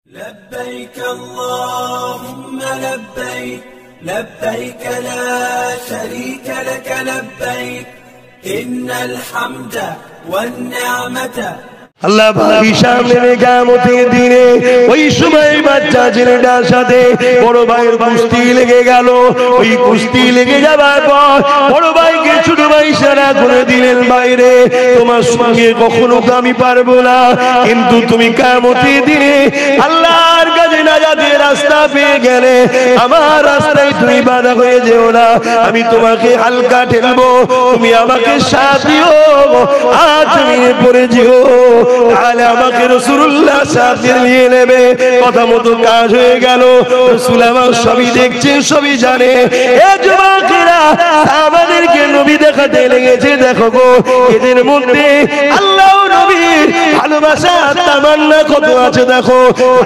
لبيك اللهم لبيك لبيك لا شريك لك لبيك إن الحمد والنعمة আল্লাহ ভাই সামনে কিয়ামতের দিনে ওই সময় বাচ্চা ছেলেটার সাথে বড় ভাইয়ের কুস্তি লেগে গেল। ওই কুস্তি লেগে যাবার পর বড় ভাইকে ছোট ভাই ইশারা করে দিলেন, বাইরে তোমার সঙ্গে কখনো তো আমি পারবো না, কিন্তু তুমি কিয়ামতের দিনে আল্লাহর কাছে নাজাতের রাস্তা পেয়ে গেলে আমার রাস্তায় তুমি বাধা হয়ে যেও না, আমি তোমাকে হালকা ঠেলবো, তুমি আমাকে সাথ দিও, আজ তুমি পড়ে যেও, তাহলে আমাকে রাসূলুল্লাহ সাথে নিয়ে নেবে। কথা মতো কাজ হয়ে গেল। রাসূল আমার সবই দেখছেন, সবই জানে। এ যুবকেরা আমাদেরকে নবী দেখাতে লেগেছে। দেখো গো, এদের মধ্যে আল্লাহ নবীর ভালোবাসা তামান্না কত আছে দেখো।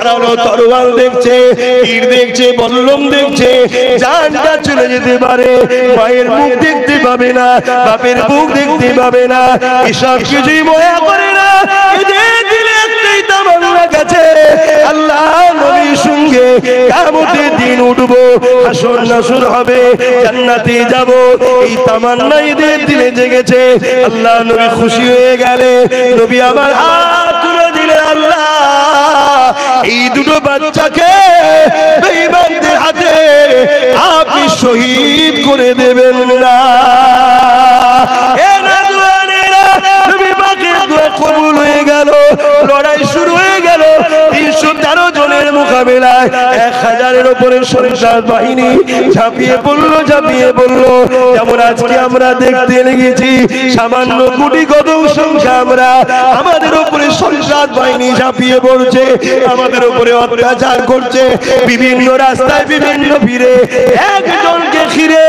তারা তরোয়াল দেখছে, তীর দেখছে, বল্লম দেখছে, জানটা চলে যেতে পারে, মায়ের মুখ দেখতে পাবে না, বাপের মুখ দেখতে পাবে না, এসব কিছুই ময়া করে না। আল্লাহ নবীর সঙ্গে কিয়ামতের দিন উঠবো, হাসর নাসর হবে, জান্নাতে যাব, এই তামান্না এদের দিলে জেগেছে। আল্লাহ নবী খুশি হয়ে গেলে নবী আমার হাত তুলে দিলেন, আল্লাহ এই দুটো বাচ্চাকে বেঈমানদের হাতে আপনি শহীদ করে দেবেন না। নবী পাকের দোয়া কবুল হয়ে গেল। লড়াই শুরু হয়ে গেল। 313 জনের মোকাবেলায় 1000-এর উপরে সন্ত্রাস বাহিনী ঝাঁপিয়ে পড়লো, ঝাঁপিয়ে পড়লো। যেমন আজকে আমরা দেখতে লেগেছি, সামান্য কোটি কত সংখ্যা আমরা, আমাদের উপরে সন্ত্রাস বাহিনী ঝাঁপিয়ে পড়ছে, আমাদের উপরে অত্যাচার করছে, বিভিন্ন রাস্তায় বিভিন্ন ভিড়ে একজনকে ঘিরে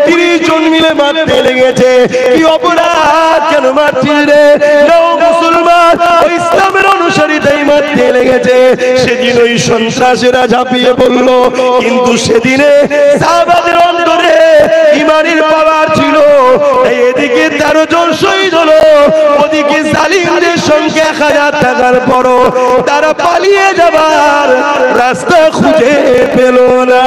30 জন মিলে মারতে লেগেছে। কি অপরাধ, কেন মারছিস রে? মুসলমান ইসলামের অনুসারী তাই মারতে লেগেছে। সেদিন ওই সন্ত্রাসীরা ঝাঁপিয়ে পড়ল, কিন্তু সেদিনে সাহাবাদের অন্তরে ঈমানের পাওয়ার ছিল। এদিকে 13 জন শহীদ হলো, ওদিকে জালিমদের সংখ্যা 1000 থাকার পরও তারা পালিয়ে যাবার রাস্তা খুঁজে পেল না।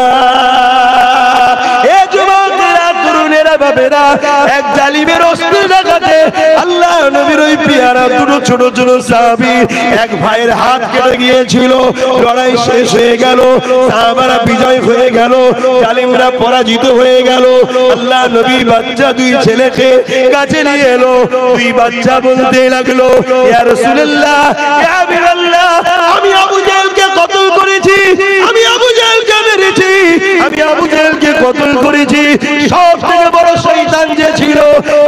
এক জালিমের অস্ত্র লাগাতে আল্লাহ নবীর ওই পেয়ারা দুটো ছোট ছোট সাহাবী এক ভাইয়ের হাত কেটে গিয়েছিল। লড়াই শেষ হয়ে গেল, সাহাবারা বিজয় হয়ে গেল, জালিমরা পরাজিত হয়ে গেল। আল্লাহ নবী বাচ্চা 2 ছেলেকে কাছে নিয়ে এলো। 2 বাচ্চা বলতে লাগলো, ইয়া রাসূলুল্লাহ, ইয়া হাবিবাল্লাহ, আমি আবু জাহেলকে কতল করেছি, আমি আবু জাহেলকে মেরেছি, আমি আবু জাহেলকে কতল করেছি। সবথেকে বড় শয়তান যে ছিল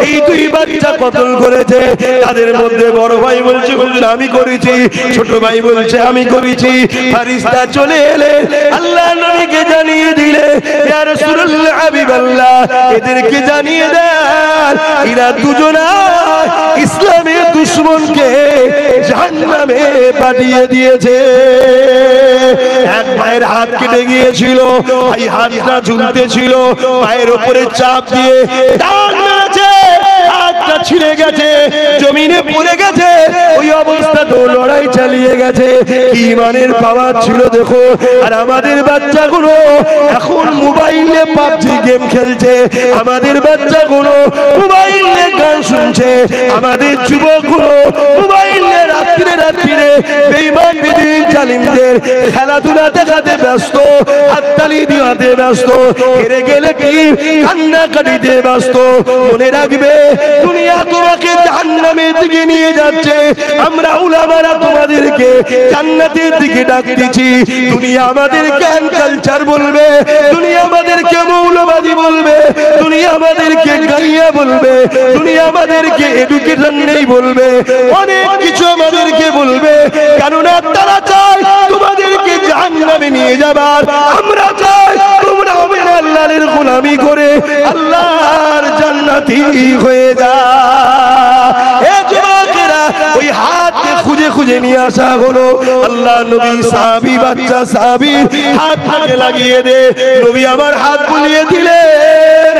এই 2 বাচ্চা কতল করেছে। তাদের মধ্যে বড় ভাই বলছে, আমি করেছি, ছোট ভাই বলছে আমি করেছি। ফেরেশতা চলে এলে আল্লাহ নবীকে জানিয়ে দিলে, ইয়া রাসূলুল্লাহ, হাবিবাল্লাহ, এদেরকে জানিয়ে দেন এরা দুজনা ইসলামের দুশমনকে জাহান্নামে পাঠিয়ে দিয়েছে। এক ভাইয়ের হাত কেটে গিয়েছিল, এই হাতটা ঝুলতে ছিল, পায়ের উপরে চাপ দিয়ে টান মেরেছে, হাতটা ছিঁড়ে গেছে, জমিনে পড়ে গেছে। ওই অবস্থা তো লড়াই চালিয়ে গেছে। ঈমানের পাওয়ার ছিল দেখো। আর আমাদের বাচ্চাগুলো এখন মোবাইলে পাবজি গেম খেলছে, আমাদের বাচ্চাগুলো মোবাইলে গান শুনছে, আমাদের যুবকগুলো মোবাইলে রাত্রে রাত্রে বেঈমান বিদিন জালিমদের খেলাধুলা দেখাতে ব্যস্ত, হাততালি দিতে ব্যস্ত, হেরে গেলে কি কান্নাকাটিতে ব্যস্ত। মনে রাখবে, দুনিয়া তোমাকে জাহান্নামের দিকে নিয়ে যাচ্ছে, আমরা উলামারা তোমাদেরকে জান্নাতের দিকে ডাকতেছি। দুনিয়া আমাদের জ্ঞান কালচার বলবে, দুনিয়া আমাদেরকে মৌলবাদী বলবে, দুনিয়া আমাদেরকে গাইয়া বলবে, দুনিয়া আমাদেরকে এডুকেশন নেই বলবে, অনেক কিছু আমাদেরকে বলবে, কেননা তারা চায় তোমাদেরকে জাহান্নামে নিয়ে যাবার। আমরা চাই তোমরা আল্লাহর গোলামি করে আল্লাহর জান্নাতি হয়ে যাও। এ যুবকেরা, ওই হাতকে খুঁজে খুঁজে নিয়ে আসা হলো। আল্লাহ নবী সাহাবী, বাচ্চা সাহাবী হাতটাকে লাগিয়ে দে। নবী আমার হাত বুলিয়ে দিলেন।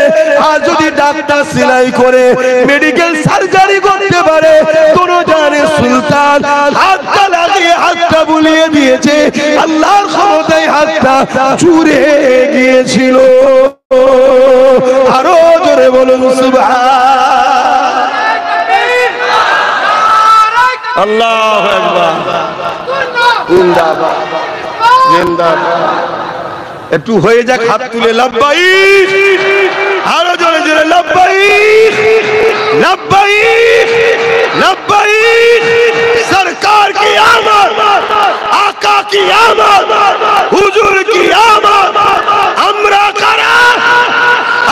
আর যদি ডাক্তার সেলাই করে মেডিকেল সার্জারি করতে পারে, কোন জানে সুলতান হাতটা লাগিয়ে হাত হাতটা বুলিয়ে দিয়েছে, আল্লাহর ক্ষমতায় হাতটা চুরে গিয়েছিল। আরো জোরে বলুন সুবহান। আল্লাহু আকবার, জিন্দাবাদ জিন্দাবাদ। একটু হয়ে যাক, হাত তুলে লাব্বাইক, আরো জোরে জোরে লাব্বাইক লাব্বাইক লাব্বাইক। সরকার কি আমত, আকা কি আমত, হুজুর কি আমত। আমরা কারা,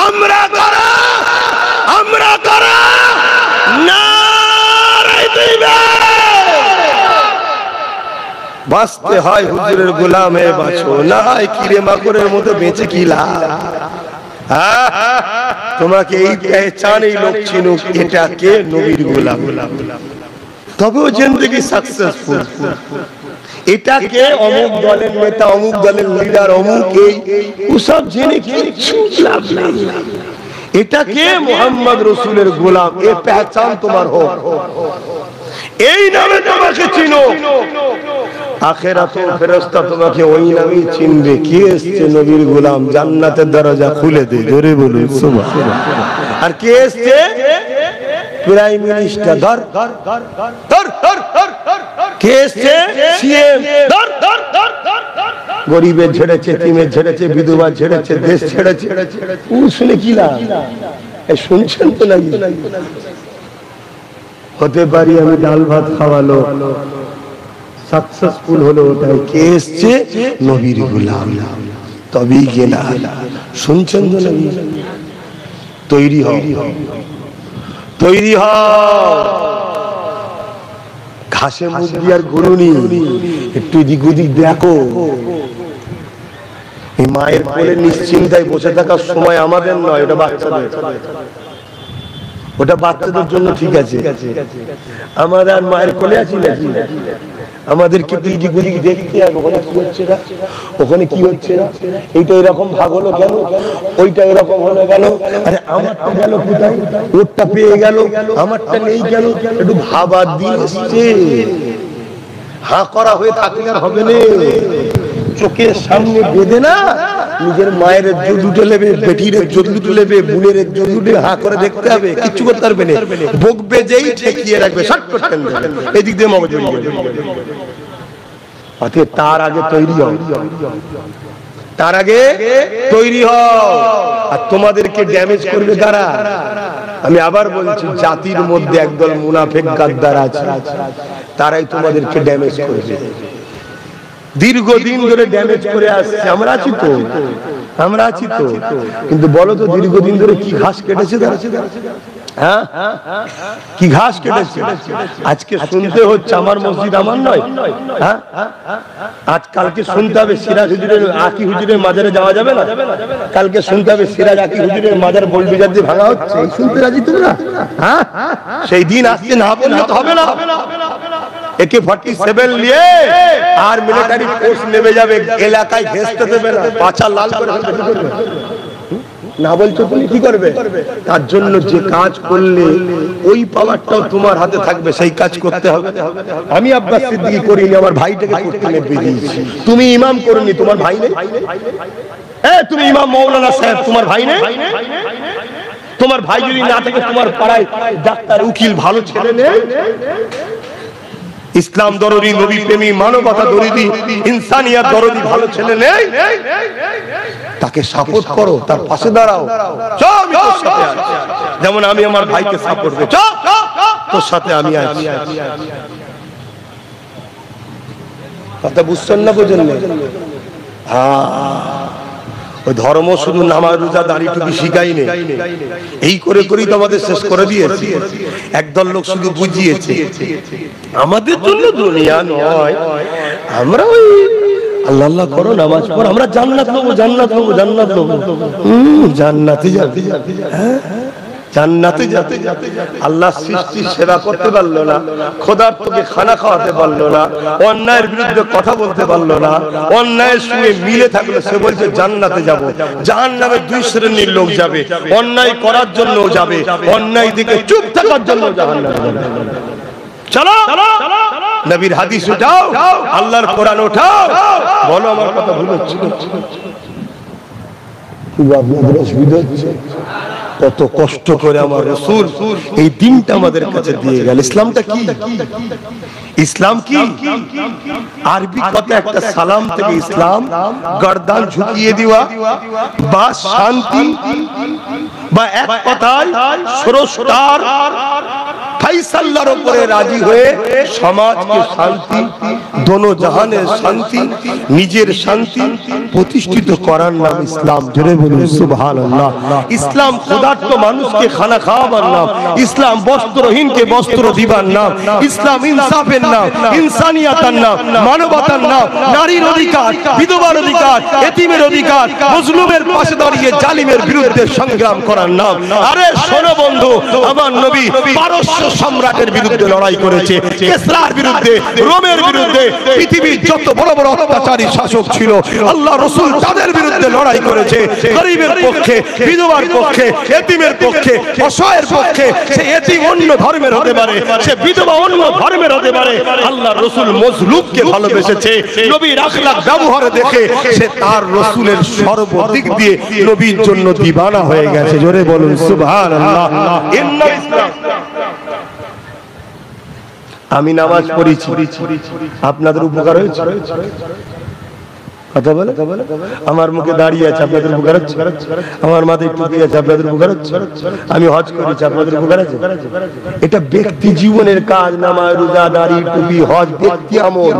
আমরা কারা, আমরা কারা। নারে তাকবীর। বাঁচতে হয় হুজুরের গোলাম হয়ে বাঁচো, না হয় কিরে মাকড়ের মতো বেঁচে কি লাভ। তোমাকে এই পেহচান, এই লোক চিনুক এটা কে, নবীর গোলাম, তবেও জিন্দেগি সাকসেসফুল। এটা কে, অমুক দলের নেতা, অমুক দলের লিডার, অমুক এই, ওসব জেনে কিছু লাভ নেই। এটা কে, মুহাম্মদ রাসূলের গোলাম, এই পেহচান তোমার হোক, এই নামে তোমাকে চিনো। আখিরাতে ফেরেশতা তোমাকে ওই নামেই চিনবে। কে এসেছে, নবীর গোলাম, জান্নাতের দরজা খুলে দে, জোরে বলুন সুবহান। আর কে এসেছে, প্রাইম মিনিস্টার, ধর ধর ধর ধর ধর ধর। কে এসেছে, সিএম, ধর ধর ধর ধর। গরিবের ছেড়েছে, তিমের ছেড়েছে, বিধবা ছেড়েছে, দেশ ছেড়েছে। ও শুনে কি লাভ, শুনছেন তো নাকি? হতে পারি আমি ডাল ভাত খাওয়ালো, সাকসেসফুল হলো ওটাই। কে এসছে, নবীর গোলাম, তবেই গেলা। শুনছেন তো নাকি? তৈরি হও, তৈরি হও। ঘাসে মুখ দিয়ে আর গরুনি, একটু এদিক ওদিক দেখো। এই মায়ের কোলে নিশ্চিন্তায় বসে থাকার সময় আমাদের নয়, ওটা বাচ্চাদের, ওটা বাচ্চাদের জন্য ঠিক আছে। আমরা আর মায়ের কোলে আছি নাকি? আমাদেরকে এদিক ওদিক দেখতে হবে, ওখানে কি হচ্ছে না, ওখানে কি হচ্ছে না, এইটা এরকম ভাগ হলো কেন, ওইটা এরকম হলো কেন, আরে আমারটা গেল কোথায়, ওরটা পেয়ে গেল, আমারটা নেই কেন। একটু ভাবার দিন এসছে। হাঁ করা হয়ে থাকলে আর হবে না। চোখের সামনে বেঁধে না, নিজের মায়ের দুটো নেবে, বেটির দুটো নেবে, বোনের দুটো, হাঁ করে দেখতে হবে, কিচ্ছু করতে পারবে না। বকবে যেই ঠেকিয়ে রাখবে, শট করতে এদিক দিয়ে মগজ। তার আগে তৈরি হও, তার আগে তৈরি হও। আর তোমাদেরকে ড্যামেজ করবে কারা? আমি আবার বলছি, জাতির মধ্যে একদল মুনাফিক গাদ্দার আছে, তারাই তোমাদেরকে ড্যামেজ করবে। দীর্ঘদিন ধরে ড্যামেজ করে আসছে। আমরা আছি তো, আমরা আছি তো। কিন্তু বলো তো, দীর্ঘদিন ধরে কি ঘাস কেটেছে তারা? হ্যাঁ, কি ঘাস কেটেছে? আজকে শুনতে হচ্ছে আমার মসজিদ আমার নয়। হ্যাঁ, আজ কালকে শুনতে হবে সিরাজ হুজুরের, আকি হুজুরের মাজারে যাওয়া যাবে না। কালকে শুনতে হবে সিরাজ আকি হুজুরের মাজার বোল্ডোজার দিয়ে ভাঙা হচ্ছে। শুনতে রাজি তোমরা? হ্যাঁ, সেই দিন আসছে, না বললে তো হবে না। AK-47 নিয়ে আর মিলিটারি ফোর্স নেমে যাবে, এলাকায় ঘেঁষতে দেবে না, পাছা লাল করে না বলছো তুমি কি করবে? তার জন্য যে কাজ করলে ওই পাওয়ারটাও তোমার হাতে থাকবে, সেই কাজ করতে হবে। আমি আব্বাস সিদ্দিকী করিনি, আমার ভাইটাকে করতে নেবে দিয়েছি। তুমি ইমাম করনি, তোমার ভাই নেই? তুমি ইমাম মৌলানা সাহেব, তোমার ভাই নেই? তোমার ভাই যদি না থাকে, তোমার পাড়ায় ডাক্তার, উকিল, ভালো ছেলে নেই? ইসলাম দরদি, নবী প্রেমী, মানবতা দরদি, ইনসানিয়াত দরদি ভালো ছেলে নেই? তাকে সাপোর্ট করো, তার পাশে দাঁড়াও। যেমন আমি আমার ভাইকে সাপোর্ট করি, তোর সাথে আমি আছি। কথা বুঝছেন না, বোঝেন না? হ্যাঁ, ওই ধর্ম শুধু নামাজ রোজা দাড়ি টুপি শিখাই নেই, এই করে করেই তো আমাদের শেষ করে দিয়েছে। একদল লোক শুধু বুঝিয়েছে আমাদের জন্য দুনিয়া নয়, আমরা ওই আল্লাহ আল্লাহ করো, নামাজ পড়ো, আমরা জান্নাত পাবো, জান্নাত পাবো, জান্নাত পাবো। জান্নাতে যাবে, জান্নাতে যেতে আল্লাহ সৃষ্টির সেবা করতে পারলো না, খোদার তোকে খানা খাওয়াতে পারলো না, অন্যায়ের বিরুদ্ধে কথা বলতে পারলো না, অন্যায়ের সঙ্গে মিলে থাকলো, সে বলছে জান্নাতে যাব। জাহান্নামে দুই শ্রেণীর লোক যাবে, অন্যায় করার জন্য যাবে, অন্যায় দিকে চুপ থাকার জন্য জাহান্নামে যাবে। চলো নবীর হাদিস উঠাও, আল্লাহর কোরআন উঠাও, বলো আমার কথা ভুল হচ্ছে? কত কষ্ট করে আমার রাসূল এই দিনটা আমাদের কাছে দিয়ে গেল। ইসলামটা কি? ইসলাম কি? আরবি কথা একটা সালাম থেকে ইসলাম, গর্দান ঝুঁকিয়ে দেওয়া বা শান্তি, বা এক কথায় স্রষ্টার ফয়সালার উপরে রাজি হয়ে সমাজকে শান্তি, দোনো জাহানের শান্তি, নিজের শান্তি প্রতিষ্ঠিত করার নাম ইসলাম। জোরে বলুন সুবহানাল্লাহ। ইসলাম ক্ষুধার্ত মানুষকে খানা খাওয়াবার নাম, ইসলাম বস্ত্রহীনকে বস্ত্র দিবার নাম, ইসলাম ইনসাফের নাম, ইনসানিয়াতের নাম, মানবতার নাম, নারীর অধিকার, বিধবার অধিকার, এতিমের অধিকার, মজলুমের পাশে দাঁড়িয়ে জালিমের বিরুদ্ধে সংগ্রাম করার নাম। আরে শোনো বন্ধু, আমার নবী পারস্য সম্রাটের বিরুদ্ধে লড়াই করেছে, কেসরার বিরুদ্ধে, রোমের বিরুদ্ধে, পৃথিবীর যত বড় বড় অত্যাচারী শাসক ছিল আল্লাহ রাসূল তাদের বিরুদ্ধে লড়াই করেছে। গরিবের পক্ষে, বিধবার পক্ষে, এতিমের পক্ষে, অসহায়ের পক্ষে। সে এতিম অন্য ধর্মের হতে পারে, সে বিধবা অন্য ধর্মের হতে পারে। আল্লাহ রাসূল মজলুমকে ভালোবেসেছে। নবীর আখলাক ব্যবহার দেখে সে তার রাসূলের সর্বদিক দিয়ে নবীর জন্য দিবানা হয়ে গেছে। জোরে বলুন সুবহানাল্লাহ। আমি নামাজ পড়েছি, আপনাদের উপকার হয়েছে? কথা বলে, আমার মুখে দাঁড়িয়ে আছে, আপনাদের উপকার হচ্ছে? আমার মাথায় টুপি আছে, আপনাদের উপকার হচ্ছে? আমি হজ করেছি, আপনাদের উপকার আছে? এটা ব্যক্তি জীবনের কাজ, নামাজ, রোজা, দাড়ি, টুপি, হজ ব্যক্তি আমল।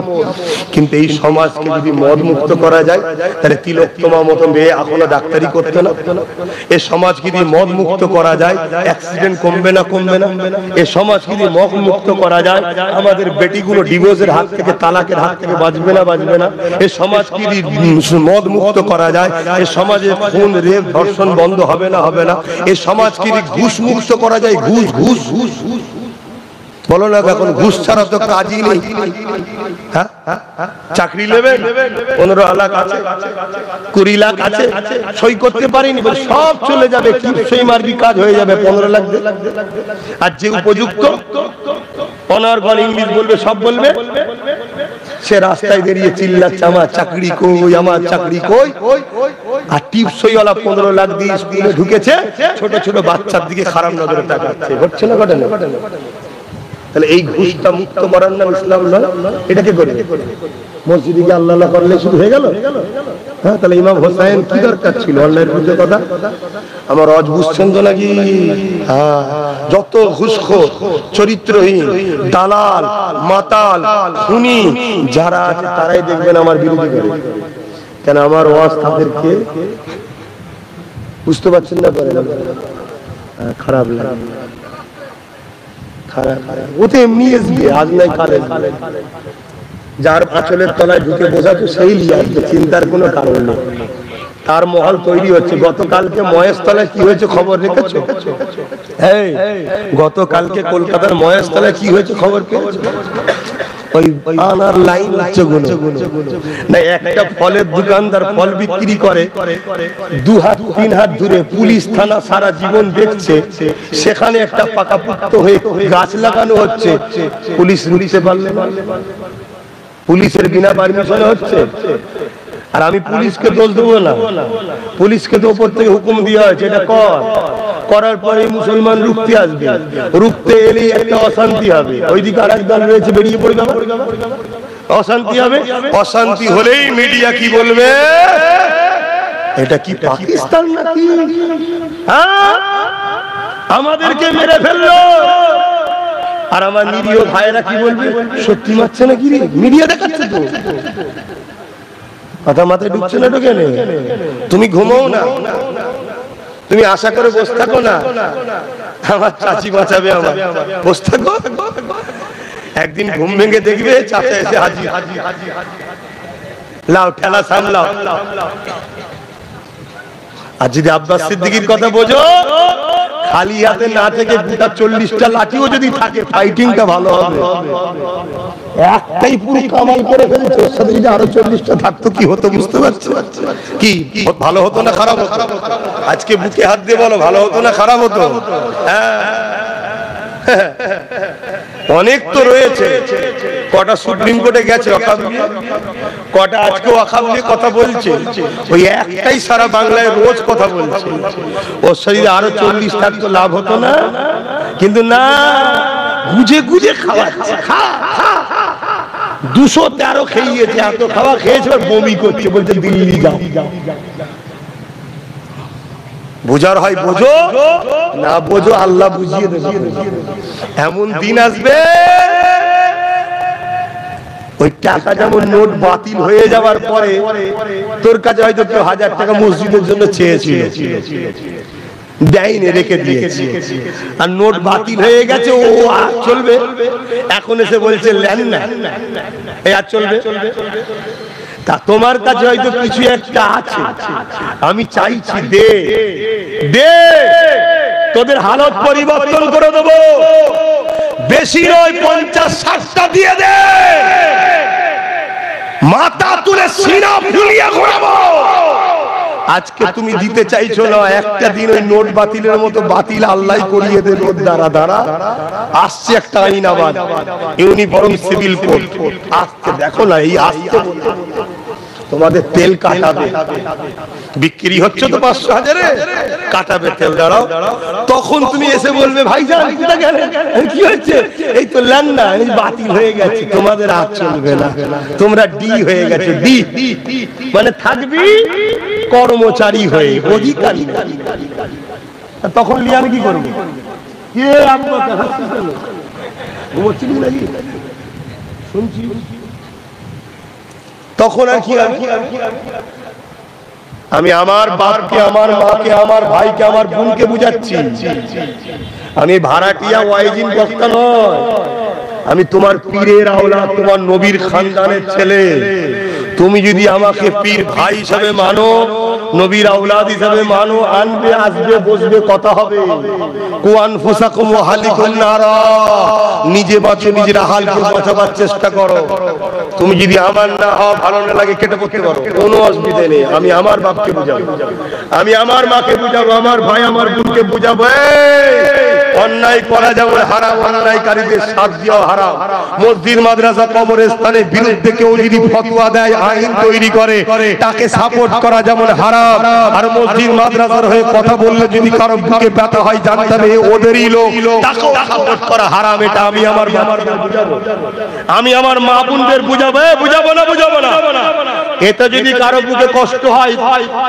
কিন্তু এই সমাজকে যদি মদ মুক্ত করা যায় তাহলে তিলোত্তমা মতো মেয়ে এখনো ডাক্তারি করতে না। এই সমাজকে যদি মদ মুক্ত করা যায় অ্যাক্সিডেন্ট কমবে না? কমবে না? এই সমাজকে যদি মদ মুক্ত করা যায় আমাদের বেটিগুলো ডিভোর্সের হাত থেকে, তালাকের হাত থেকে বাঁচবে না? বাঁচবে না? এই সমাজকে যদি মদ মুক্ত করা যায় এই সমাজে খুন, রেপ, ধর্ষণ বন্ধ হবে না? হবে না? এই সমাজকে যদি ঘুষ মুক্ত করা যায়, ঘুষ ঘুষ ঘুষ বলো না, এখন ঘুষ ছাড়া তো কাজই নেই। চাকরি নেবেন 15 লাখ আছে, 20 লাখ আছে, সই করতে পারিনি, সব চলে যাবে, কি সই মারবি, কাজ হয়ে যাবে, 15 লাখ। আর যে উপযুক্ত অনার্গল ইংলিশ বলবে, সব বলবে, সে রাস্তায় দাঁড়িয়ে চিল্লাচ্ছে আমার চাকরি কই, আমার চাকরি কই। আর টিপসইওয়ালা 15 লাখ দিয়ে স্কুলে ঢুকেছে, ছোট ছোট বাচ্চার দিকে খারাপ নজরে তাকাচ্ছে। হচ্ছে না ঘটনা? তাহলে এই ঘুষটা মুক্ত করার নাম ইসলাম নয়? এটাকে করে মসজিদে গিয়ে আল্লাহ আল্লাহ করলে শুরু হয়ে গেল? হ্যাঁ, তাহলে ইমাম হোসেন কি দরকার ছিল অন্যায়ের বিরুদ্ধে কথা? আমার রজ বুঝছেন তো নাকি? হ্যাঁ, যত ঘুষখোর, চরিত্রহীন, দালাল, মাতাল, খুনি যারা আছে তারাই দেখবেন আমার বিরোধী করে। কেন? আমার ওয়াজ তাদেরকে বুঝতে পারছেন না, করে খারাপ লাগে, ওতে এমনি আসবে, আজ নাই কাল আসবে। যার আঁচলের তলায় ঢুকে বোঝাচ্ছে সেই লিয়ে আসবে, চিন্তার কোনো কারণ নেই। তার মহল তৈরি হচ্ছে। গতকালকে মহেশতলায় কি হয়েছে খবর রেখেছো? গতকালকে কলকাতার মহেশতলায় কি হয়েছে খবর পেয়েছো? ওই আনার লাইন হচ্ছে না, একটা ফলের দোকানদার ফল বিক্রি করে 2 হাত 3 হাত দূরে পুলিশ থানা সারা জীবন দেখছে, সেখানে একটা পাকাপোক্ত হয়ে গাছ লাগানো হচ্ছে, পুলিশ রুখতে পারলে না। পুলিশের বিনা পারমিশনে হচ্ছে। আর আমি পুলিশকে দোষ দেবো না, পুলিশকে তো উপর থেকে হুকুম দেওয়া হয়েছে এটা করার পরে মুসলমান রুখতে আসবে, রুখতে এলেই একটা অশান্তি হবে, ওইদিকে আর এক দল রয়েছে বেরিয়ে পড়বে, অশান্তি হবে। অশান্তি হলেই মিডিয়া কি বলবে? এটা কি পাকিস্তান নাকি? হ্যাঁ, আমাদেরকে মেরে ফেললো। আর আমার নিরীহ ভাইয়েরা কি বলবে? সত্যি মারছে নাকি রে? মিডিয়া দেখাচ্ছে তো। কথা মাথায় ঢুকছে না? ঢুকে নেই। তুমি ঘুমাও না, তুমি আশা করে বসে থাকো না আমার চাচি বাঁচাবে, আমার বসে থাকো। একদিন ঘুম ভেঙে দেখবে চাচা এসে হাজির, লাও ঠেলা সামলাও। আর যদি আব্বাস সিদ্দিকীর কথা বোঝো, খালি হাতে না থেকে গোটা 40টা লাঠিও যদি থাকে ফাইটিংটা ভালো হবে। একটাই পুরো কামাল করে ফেলেছে, ওর সাথে যদি আরো 40টা থাকতো কি হতো বুঝতে পারছো? কি ভালো হতো না খারাপ হতো? আজকে বুকে হাত দিয়ে বলো, ভালো হতো না খারাপ হতো? হ্যাঁ, অনেক তো রয়েছে, কটা সুপ্রিম কোর্টে গেছে ওয়াকফ নিয়ে, কটা আজকে ওয়াকফ নিয়ে কথা বলছে, ওই একটাই সারা বাংলায় রোজ কথা বলছে। ওর শরীরে আরো 40 থাকতো লাভ হতো না, কিন্তু না, গুজে গুজে খাওয়াচ্ছে। 213 খেয়েছে, এত খাওয়া খেয়েছে আর বমি করছে, বলছে দিল্লি যাও। বোঝার হয় বোঝো, না বোঝো আল্লাহ বুঝিয়ে দেবে। এমন দিন আসবে ওই টাকা যেমন নোট বাতিল হয়ে যাওয়ার পরে তোর কাছে হয়তো কেউ 1000 টাকা মসজিদের জন্য চেয়েছিল, দেয়নি, রেখে দিয়েছে, আর নোট বাতিল হয়ে গেছে, ও আর চলবে। এখন এসে বলছে লেন না, এই আর চলবে। তা তোমার কাছে হয়তো কিছু একটা আছে, আমি চাইছি দে দে, তোদের হালত পরিবর্তন করে দেবো। বেশি নয়, 50-60টা দিয়ে দে, মাথা তুলে সিনা ফুলিয়ে ঘোরাবো। আজকে তুমি দিতে চাইছো না, একটা দিন ওই নোট বাতিলের মতো বাতিল আল্লাহ করিয়ে দেবে। দ্বারা দ্বারা আসছে একটা আইন, আবার ইউনিফর্ম সিভিল কোড আসছে, দেখো না, এই আসছে তোমাদের তেল কাটাবে, বিক্রি হচ্ছে তো 500,000-এ, কাটাবে তেল। দাঁড়াও, তখন তুমি এসে বলবে ভাইজান কোথায় গেলেন, কি হচ্ছে? এই তো লেন না, বাতিল হয়ে গেছে, তোমাদের আর চলবে না, তোমরা ডি হয়ে গেছে। ডি মানে থাকবি কর্মচারী হয়ে, অধিকারী। তখন নিয়ে আমি কি করবো? কে শুনছি, তখন আর কি? আমি আমার বাপকে, আমার মাকে, আমার ভাইকে, আমার বোনকে বুঝাচ্ছি, আমি ভাড়াটিয়া ওয়াইজিন বক্তা নয়, আমি তোমার পীরের আওলাদ, তোমার নবীর খানদানের ছেলে। তুমি যদি আমাকে পীর ভাই হিসাবে মানো, নবীর আওলাদ হিসাবে মানো, আনবে, আসবে, বসবে, কথা হবে। কুয়ান ফুসাকুম ওয়া হালিকুন নারা, নিজে বাঁচো, নিজের হালকে বাঁচাবার চেষ্টা করো। তুমি যদি আমার না হও, ভালো না লাগে, কেটে পড়তে পারো, কোনো অসুবিধা নেই। আমি আমার বাপকে বুঝাবো, আমি আমার মাকে বুঝাবো, আমার ভাই আমার বোনকে বুঝাবো। অন্যায় করা যেমন হারাম, অন্যায়কারীদের সাথ দেওয়া হারাম। মসজিদ, মাদ্রাসা, কবরস্থানের বিরুদ্ধে কেউ যদি ফতোয়া দেয়, আইন তৈরি করে, তাকে সাপোর্ট করা যেমন হারাম। আর মসজিদ মাদ্রাসার হয়ে কথা বললে যদি কারো বুকে ব্যথা হয়, জানতে হবে ওদেরই লোক, তাকেও সাপোর্ট করা হারাম। এটা আমি আমার বাবাকে বুঝাবো, আমি আমার মা বোনদের বুঝাবো। বুঝাবো না, বুঝাবো না। এতে যদি কারো বুকে কষ্ট হয়,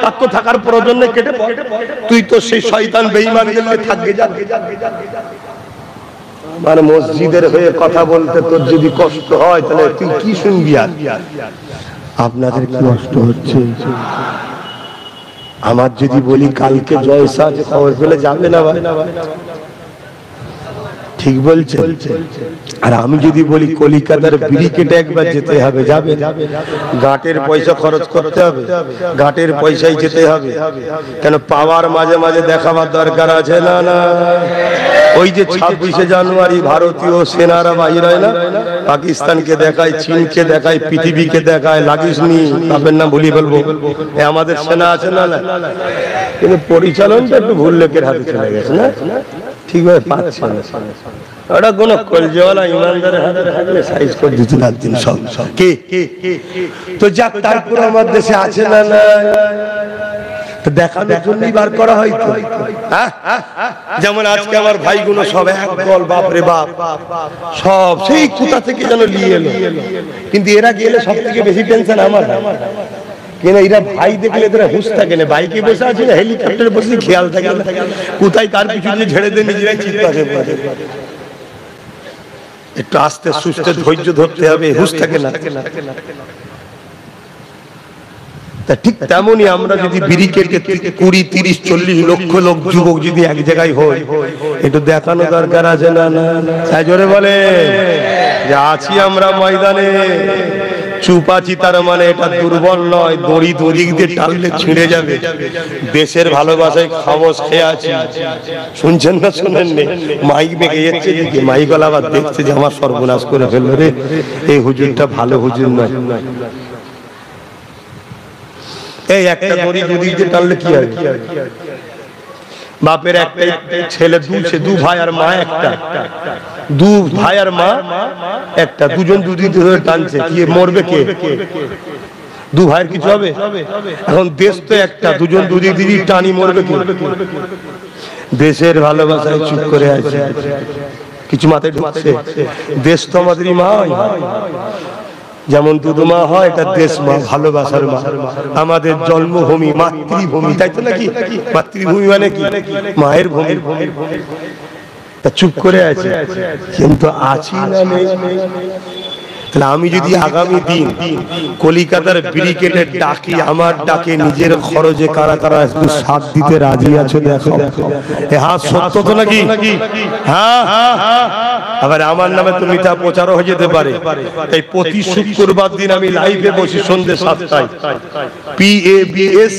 তার তো থাকার প্রয়োজন নেই, কেটে পড়। তুই তো সেই শয়তান বেঈমানদের সাথে থাকবে যা। মানে মসজিদের হয়ে কথা বলতে তোর যদি কষ্ট হয়, তাহলে তুই কি শুনবি? আর আপনাদের কি কষ্ট হচ্ছে? আমার যদি বলি কালকে জয়সা আছে, খবর পেলে যাবে না? ঠিক বলছে। আর আমি যদি বলি কলিকাতার ব্রিকেটে একবার যেতে হবে, যাবে? ঘাটের পয়সা খরচ করতে হবে, ঘাটের পয়সায় যেতে হবে। কেন পাওয়ার মাঝে মাঝে দেখাবার দরকার আছে না? না, ওই যে 26শে জানুয়ারি ভারতীয় সেনারা বাহির হয় না, পাকিস্তানকে দেখায়, চীনকে দেখায়, পৃথিবীকে দেখায়, লাগিসনি, তাদের নাম ভুলিয়ে ফেলবো। আমাদের সেনা আছে না? কিন্তু পরিচালনটা একটু ভুল লোকের হাতে চলে গেছে না, ঠিকভাবে পাচ্ছে না। ওটা কোন কলজওয়ালা ইমানদারের হাতে থাকলে সাইজ করে দিতে লাগতেন সব। কে তো যাক, তারপর আমার দেশে আছে না? না, দেখানোর জন্যই বার করা হয়তো। যেমন আজকে আমার ভাইগুলো সব এক দল, বাপরে বাপ, সব সেই কোথা থেকে যেন নিয়ে এলো। কিন্তু এরা গেলে সব থেকে বেশি টেনশন আমার, কেন এরা ভাই দেখলে এদের হুঁশ থাকে না। বাইকে বসে আছে না, হেলিকপ্টারে বসে খেয়াল থাকে না, কোথায় কার পিছু দিয়ে ঝেড়ে দিয়ে নিজেরাই চিৎকার করে। একটু আস্তে সুস্থে ধৈর্য ধরতে হবে, হুঁশ থাকে না। ঠিক তেমনি আমরা যদি ব্রিকেটে 20, 30, 40 লক্ষ লোক যুবক যদি এক জায়গায় হয়, একটু দেখানো দরকার আছে না? না, জোরে বলে যে আছি আমরা ময়দানে, চুপ আছি, তার মানে এটা দুর্বল নয়। দড়ি দড়ি দিয়ে টানলে ছিঁড়ে যাবে। দেশের ভালোবাসায় খামোশ খেয়ে আছি। শুনছেন না? শোনেন নি? মাইক বেঁকে যাচ্ছে, মাইক গলা আবার দেখছে যে আমার সর্বনাশ করে ফেললো রে, এই হুজুরটা ভালো হুজুর নয়। এই একটা দড়ি দুদিক দিয়ে টানলে কি হবে? বাপের একটাই ছেলে, দু ভাই আর মা একটা, দু ভাই আর মা একটা, দুজন দুদিক ধরে টানছে, কি মরবে কে? দু ভাইয়ের কিছু হবে? এখন দেশ তো একটা, দুজন দুদিক দিদি টানি, মরবে কে? দেশের ভালোবাসায় চুপ করে আছে, কিছু মাথায় ঢুকছে? দেশ তো আমাদেরই মা, যেমন দুধু মা হয়, এটা দেশ মা, ভালোবাসার মা, আমাদের জন্মভূমি, মাতৃভূমি, তাই তো নাকি? মাতৃভূমি মানে কি? মায়ের ভূমি। তা চুপ করে আছে, কিন্তু আছি না নেই? তাহলে আমি যদি আগামী দিন কলিকাতার ব্রিগেডের ডাকি, আমার ডাকে নিজের খরচে কারা কারা একটু সাথ দিতে রাজি আছে দেখো। হ্যাঁ, সত্য তো নাকি? হ্যাঁ, আবার আমার নামে তো মিথ্যা প্রচারও হয়ে যেতে পারে। তাই প্রতি শুক্রবার দিন আমি লাইভে বসি সন্ধ্যে 7টায়, PABS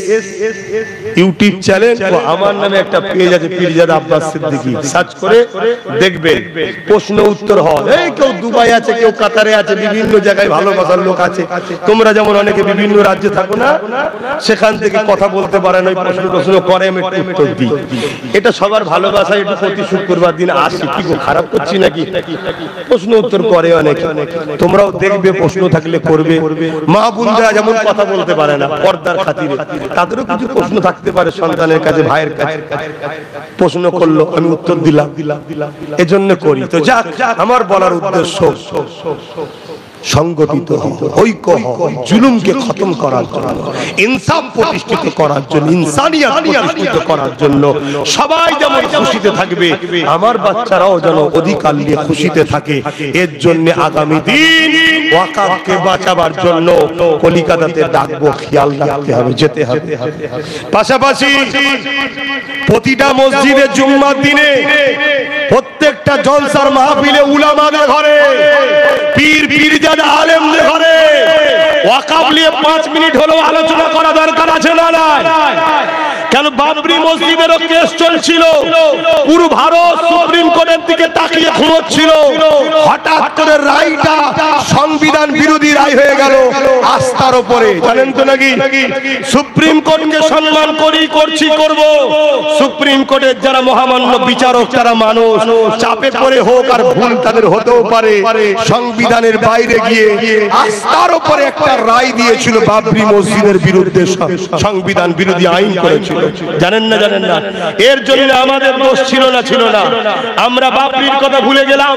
ইউটিউব চ্যানেল, আমার নামে একটা পেজ আছে, পীরজাদা আব্বাস সিদ্দিকী, সার্চ করে দেখবেন। প্রশ্ন উত্তর হয়, এই কেউ দুবাই আছে, কেউ কাতারে আছে, বিভিন্ন জায়গায় ভালোবাসার লোক আছে। তোমরা যেমন অনেকে বিভিন্ন রাজ্যে থাকো না, সেখান থেকে কথা বলতে পারে না, প্রশ্ন করে, আমি একটু উত্তর দিই। এটা সবার ভালোবাসা, একটু প্রতি শুক্রবার দিন আসি, কি খারাপ করছি নাকি? প্রশ্ন উত্তর করে অনেকে, তোমরাও দেখবে, প্রশ্ন থাকলে করবে। মা বোনরা যেমন কথা বলতে পারে না পর্দার খাতিরে, তাদেরও কিছু প্রশ্ন থাকতে পারে সন্তানের কাছে, ভাইয়ের কাছে। প্রশ্ন করলো, আমি উত্তর দিলাম, এজন্য করি। তো যাক, আমার বলার উদ্দেশ্য সংগঠিত ঐক্য, জুলুমকে খতম করার জন্য, ইনসাফ প্রতিষ্ঠিত করার জন্য, ইনসানিয়ত প্রতিষ্ঠিত করার জন্য। সবাই যেমন খুশিতে থাকবে, আমার বাচ্চারাও যেন অধিকার নিয়ে খুশিতে থাকে। এর জন্য আগামী দিন ওয়াকাফকে বাঁচাবার জন্য কলিকাতাতে ডাকবো, খেয়াল রাখতে হবে, যেতে হবে। পাশাপাশি প্রতিটা মসজিদে জুম্মার দিনে, প্রত্যেকটা জলসার মাহফিলে, উলামাদের ঘরে, পীর পীরজাদা আলেমদের ঘরে ওয়াকাফ নিয়ে 5 মিনিট হলেও আলোচনা করা দরকার আছে না? কেন বাবরি মসজিদেরও কেস চলছিল, পুরো ভারত সুপ্রিম কোর্টের দিকে তাকিয়ে ঘুমোচ্ছিল, হঠাৎ করে রায়টা সংবিধান বিরোধী রায় হয়ে গেল আস্থার উপরে, জানেন তো নাকি? সুপ্রিম কোর্টকে সম্মান করব। সুপ্রিম কোর্টের যারা মহামান্য বিচারক, তারা মানুষ, চাপে পড়ে হোক আর ভুল তাদের হতেও পারে, সংবিধানের বাইরে গিয়ে আস্থার উপরে একটা রায় দিয়েছিল, বাবরি মসজিদের বিরুদ্ধে সংবিধান বিরোধী আইন করেছিল। জানেন না? এর জন্য আমাদের দোষ ছিল না? আমরা বাবরির কথা ভুলে গেলাম,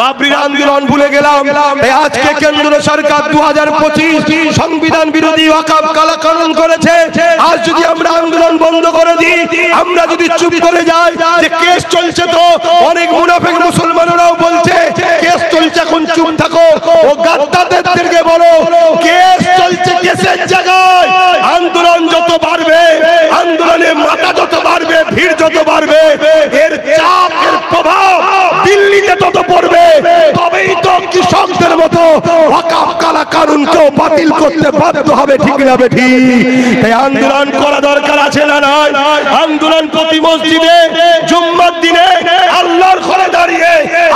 বাবরির আন্দোলন ভুলে গেলাম। তাই আজকে কেন্দ্র সরকার 2025 সংবিধান বিরোধী ওয়াকফ কালাকানুন করেছে। আজ যদি আমরা আন্দোলন বন্ধ করে দিই, আমরা যদি চুপ করে যাই, যে কেস চলছে, তো অনেক মুনাফিক মুসলমানরাও বলছে কেস চলছে, এখন চুপ থাকো। ও গাদ্দারদেরকে বলো, কেস চলছে, কেসের জায়গায় আন্দোলন যত বাড়বে, আন্দোলনের মাথা যত বাড়বে, ভিড় যত বাড়বে, এর চাপ, এর প্রভাব দিল্লিতে তত পড়বে। তবেই তো কৃষকদের মতো ওয়াকফ কালাকানুনকেও বাতিল করতে বাধ্য হবে, ঠিক না বেঠি? তাই আন্দোলন করা দরকার আছে না? আন্দোলন প্রতি মসজিদে জুম্মার দিনে আল্লাহর ঘরে দাঁড়িয়ে,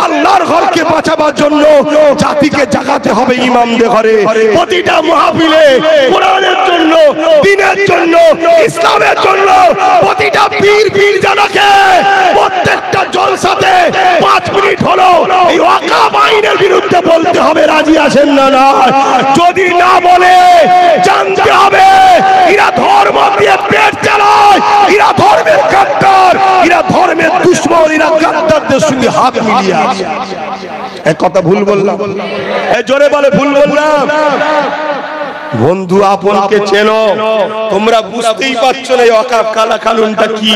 আল্লাহর ঘরকে বাঁচাবার জন্য জাতিকে জাগাতে হবে, ইমামদের ঘরে, প্রতিটা মাহফিলে কোরআনের জন্য, দ্বীনের জন্য, ইসলামের জন্য, প্রতিটা পীর পীরজাদাকে প্রত্যেকটা জলসাতে 5 মিনিট হলো এই ওয়াকফ আইনের বিরুদ্ধে বলতে হবে। রাজি আছেন না? যদি না বলে জানতে হবে এরা ধর্ম দিয়ে পেট চালায়, এরা ধর্মের গাদ্দার, এরা ধর্মের দুশমন, এরা গাদ্দারদের সঙ্গে হাত মিলিয়ে আছে। এক কথা ভুল বললাম? জোরে বলে ভুল বললাম? বন্ধু আপনকে চেনো, তোমরা বুঝতেই পারছো না ওয়াকফ কালা কানুনটা কি।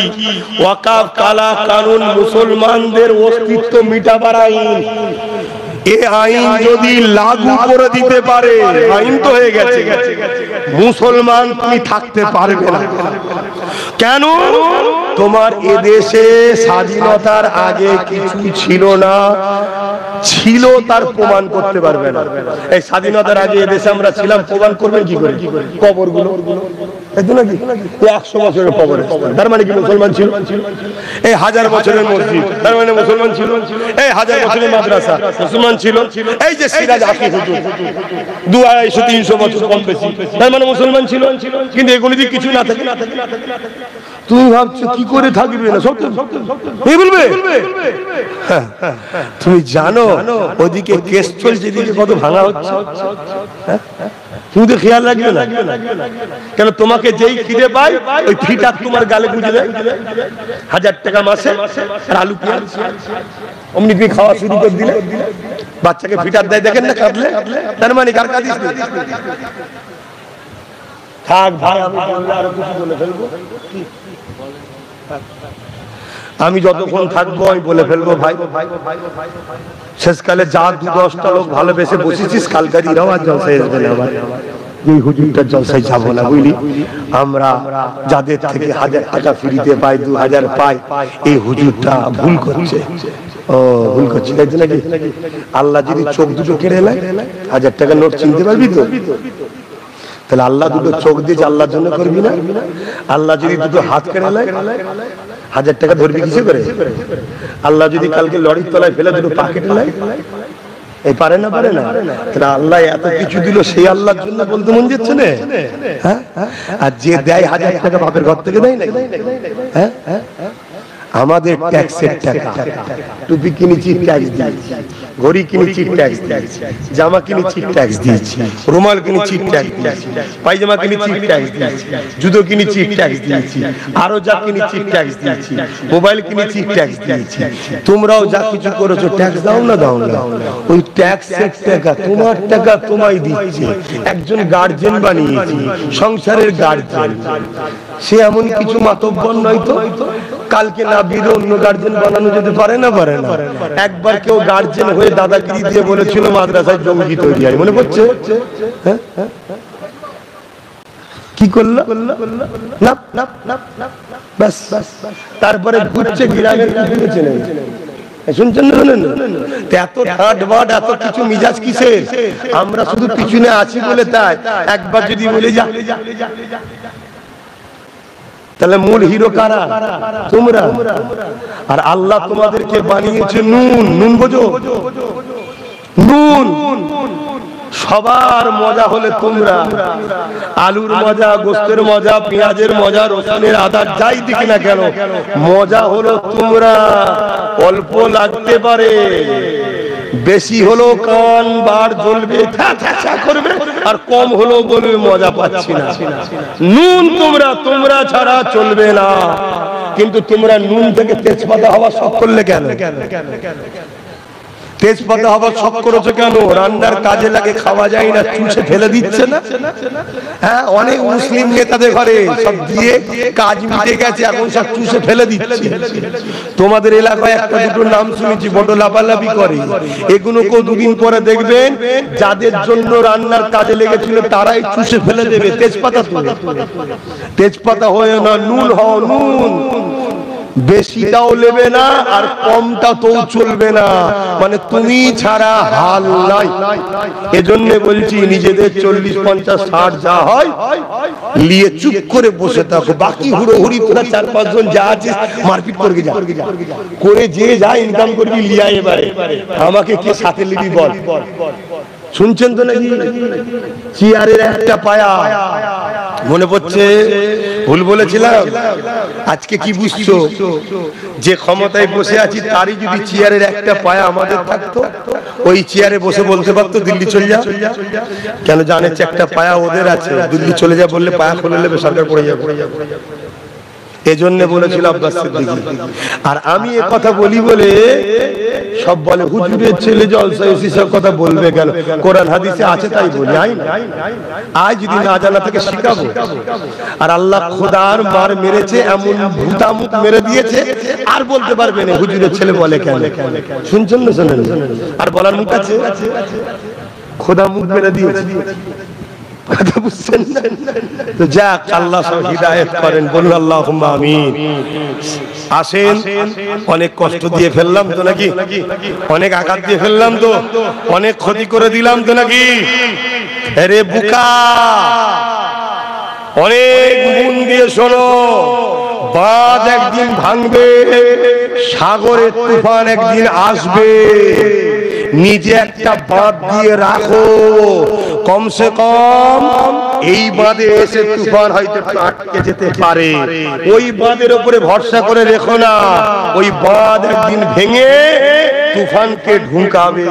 ওয়াকফ কালা কানুন মুসলমানদের অস্তিত্ব মিটাবার আইন। এ আইন যদি লাগু করে দিতে পারে, আইন তো হয়ে গেছে, মুসলমান তুমি থাকতে পারবে না। কেন? তোমার এদেশে স্বাধীনতার আগে কিছু ছিল না, ছিল তার প্রমাণ করতে পারবে না। এই স্বাধীনতার আগে এদেশে আমরা ছিলাম, প্রমাণ করবেন কি করে? কবরগুলো তাই তো নাকি? 100 বছরের কবরস্থান, তার মানে কি মুসলমান ছিল? এই 1000 বছরের মসজিদ, তার মানে মুসলমান ছিল? এই 1000 বছরের মাদ্রাসা, মুসলমান ছিল? এই যে সিরাজ আকি হুজুর 200-300 বছর কম বেশি, তার মানে মুসলমান ছিল? কিন্তু এগুলি যদি কিছু না থাকে, তুমি ভাবছো কি করে থাকবে না? সত্য এই বলবে। তুমি জানো ওদিকে কেস চলছে, এদিকে কত ভাঙা হচ্ছে? তুমি তো খেয়াল রাখবে না কেন? তোমাকে যেই খিদে পায় ওই ফিটা তোমার গালে গুঁজে দেয়। 1000 টাকা মাসে আর আলু পেঁয়াজ অমনি তুমি খাওয়া শুরু করে দিলে, বাচ্চাকে ফিটার দেয়, দেখেন না কাঁদলে? তার মানে কার কাঁদিস? থাক ভাই, আমি আরো কিছু বলে ফেলবো। আমি যতক্ষণ থাকবো আমি বলে ফেলবো ভাই, শেষকালে যা 2-10টা লোক ভালোবেসে বসেছিস, কালকারিরাও আর জলসায় আসবে না। আবার এই হুজুরটার জলসায় যাবো না, বুঝলি? আমরা যাদের থেকে 1000 টাকা ফ্রিতে পাই, 2000 পাই, এই হুজুরটা ভুল করছে। ও ভুল করছে, তাই তো নাকি? আল্লাহ যদি চোখ দুটো কেড়ে নেয়, 1000 টাকা নোট চিনতে পারবি তো? তাহলে আল্লাহ দুটো চোখ দিয়ে আল্লাহর জন্য করবি না? আল্লাহ যদি দুটো হাত কেড়ে নেয়, 1000 টাকা ধরবি কিছু করে? আল্লাহ যদি কালকে লরির তলায় ফেলে দুটো পা কেটে নেয়, এই পারে না? পারে না? তাহলে আল্লাহ এত কিছু দিল, সেই আল্লাহর জন্য বলতে মন যাচ্ছে না? হ্যাঁ, আর যে দেয় 1000 টাকা বাপের ঘর থেকে দেয় না? হ্যাঁ, আমাদের ট্যাক্সের টাকা, টুপি কিনেছি ট্যাক্স দিয়েছি, ঘড়ি কিনেছি ট্যাক্স দিয়েছি, জামা কিনেছি ট্যাক্স দিয়েছি, রুমাল কিনেছি ট্যাক্স দিয়েছি, পায়জামা কিনেছি ট্যাক্স দিয়েছি, জুতো কিনেছি ট্যাক্স দিয়েছি, আরো যা কিনেছি ট্যাক্স দিয়েছি, মোবাইল কিনেছি ট্যাক্স দিয়েছি। তোমরাও যা কিছু করেছো ট্যাক্স দাও না? দাও না? ওই ট্যাক্সের টাকা, তোমার টাকা তোমায় দিচ্ছে একজন গার্জেন বানিয়েছি, সংসারের গার্জেন। সে এমন কিছু মাতব্বর নয় তো কালকে না বিরো অন্য গার্জেন বানানো যেতে পারে না? পারে না? একবার কেউ গার্জেন হয়ে দাদাগিরি দিয়ে বলেছিল মাদ্রাসায় জঙ্গি তৈরি হয়, মনে পড়ছে? কি করলো? ব্যাস, তারপরে ঘুরছে গ্রামের পিছনে। শুনছেন না? এত ঠাট বাট, এত কিছু মিজাজ কিসের? আমরা শুধু পিছনে আছি বলে তাই। একবার যদি বলে যা, তাহলে মূল হিরো কারা? তোমরা। আর আল্লাহ তোমাদেরকে বানিয়েছে নুন। নুন বোঝো? নুন। সবার মজা হলে তোমরা, আলুর মজা, গোস্তের মজা, পেঁয়াজের মজা, রসুনের আদার যাই দিকে না কেন, মজা হলো তোমরা। অল্প লাগতে পারে, বেশি হলো কান বার জ্বলবে, করবে, আর কম হলো বলবে মজা পাচ্ছি না। নুন তোমরা, তোমরা ছাড়া চলবে না। কিন্তু তোমরা নুন থেকে তেজপাতা হওয়া শখ করলে কেন? তেজপাতা হবার শখ করেছো কেন? রান্নার কাজে লাগে, খাওয়া যায় না, চুষে ফেলে দিচ্ছে না? হ্যাঁ, অনেক মুসলিম নেতাদের ঘরে সব দিয়ে কাজ মিটে গেছে, এখন সব চুষে ফেলে দিচ্ছে। তোমাদের এলাকায় একটা দুটো নাম শুনেছি, বড় লাফালাফি করে। এগুলো কেউ দুদিন পরে দেখবেন যাদের জন্য রান্নার কাজে লেগেছিল তারাই চুষে ফেলে দেবে। তেজপাতা তুলে, তেজপাতা হয়ে না, নুন হও। নুন বেশিটাও নেবে না আর কমটা তো চলবে না, মানে তুমি ছাড়া হাল নাই। এজন্য বলছি নিজেদের 40, 50, 60 যা হয় নিয়ে চুপ করে বসে থাকো। বাকি হুড়োহুড়ি তোরা 4-5 জন যা আছে মারপিট করে যা, করে যে যা ইনকাম করবি লিয়া। এবারে আমাকে কে সাথে নিবি বল? শুনছেন তো নাকি? চেয়ারের একটা পায়া, মনে পড়ছে? ভুল বলেছিলাম? আজকে কি বুঝছো? যে ক্ষমতায় বসে আছি তারই যদি চেয়ারের একটা পায়া আমাদের থাকতো, ওই চেয়ারে বসে বলতে পারতো দিল্লি চলে যা। কেন জানে একটা পায়া ওদের আছে, দিল্লি চলে যা বললে পায়া খুলে নেবে, সরকার পড়ে যাবে। এজন্য বলেছিল আব্বাস সিদ্দিকী। আর আমি এ কথা বলি বলে সব বলে হুজুরের ছেলে জলসা, এসি সব কথা বলবে কেন? কোরআন হাদিসে আছে তাই বলি। আজ যদি না জানা থেকে শিখাবো। আর আল্লাহ খোদার মার মেরেছে, এমন ভূতামুখ মেরে দিয়েছে, আর বলতে পারবে না হুজুরের ছেলে বলে কেন। শুনছেন না? শোনেন? আর বলার মুখ আছে? খোদা মুখ মেরে দিয়েছে। কথা বুঝছেন না? তো যাক, আল্লাহ সব হিদায়াত করেন, বলুন আল্লাহুম্মা আমিন। আসেন, অনেক কষ্ট দিয়ে ফেললাম তো নাকি? অনেক আঘাত দিয়ে ফেললাম তো? অনেক ক্ষতি করে দিলাম তো নাকি? আরে বুকা, অনেক মন দিয়ে শোনো, বাঁধ একদিন ভাঙবে, সাগরের তুফান একদিন আসবে। নিজে একটা বাঁধ দিয়ে রাখো, কমসে কম এই বাঁধে এসে তুফান হয়তো আটকে যেতে পারে। ওই বাঁধের উপরে ভরসা করে রেখো না, ওই বাঁধ একদিন ভেঙে তুফানকে ঢুকাবে।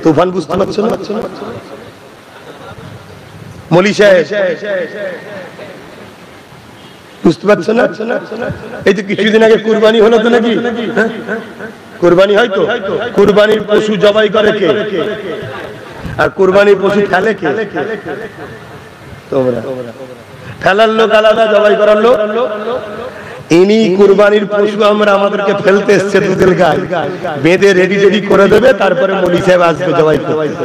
তুফান বুঝতে পারছো না? মলি সাহেব বুঝতে পারছো না? এই তো কিছুদিন আগে কুরবানি হলো তো নাকি? কুরবানি হয়তো, কুরবানির পশু জবাই করে কে? আর কুরবানির পশু ফেলে কে? তোমরা। ফেলার লোক আলাদা, জবাই করার লোক। ইনি কুরবানির পশু আমরা আমাদেরকে ফেলতে এসছে দুধের গায়ে, বেঁধে রেডি রেডি করে দেবে, তারপরে মলি সাহেব আসবে জবাই করতে।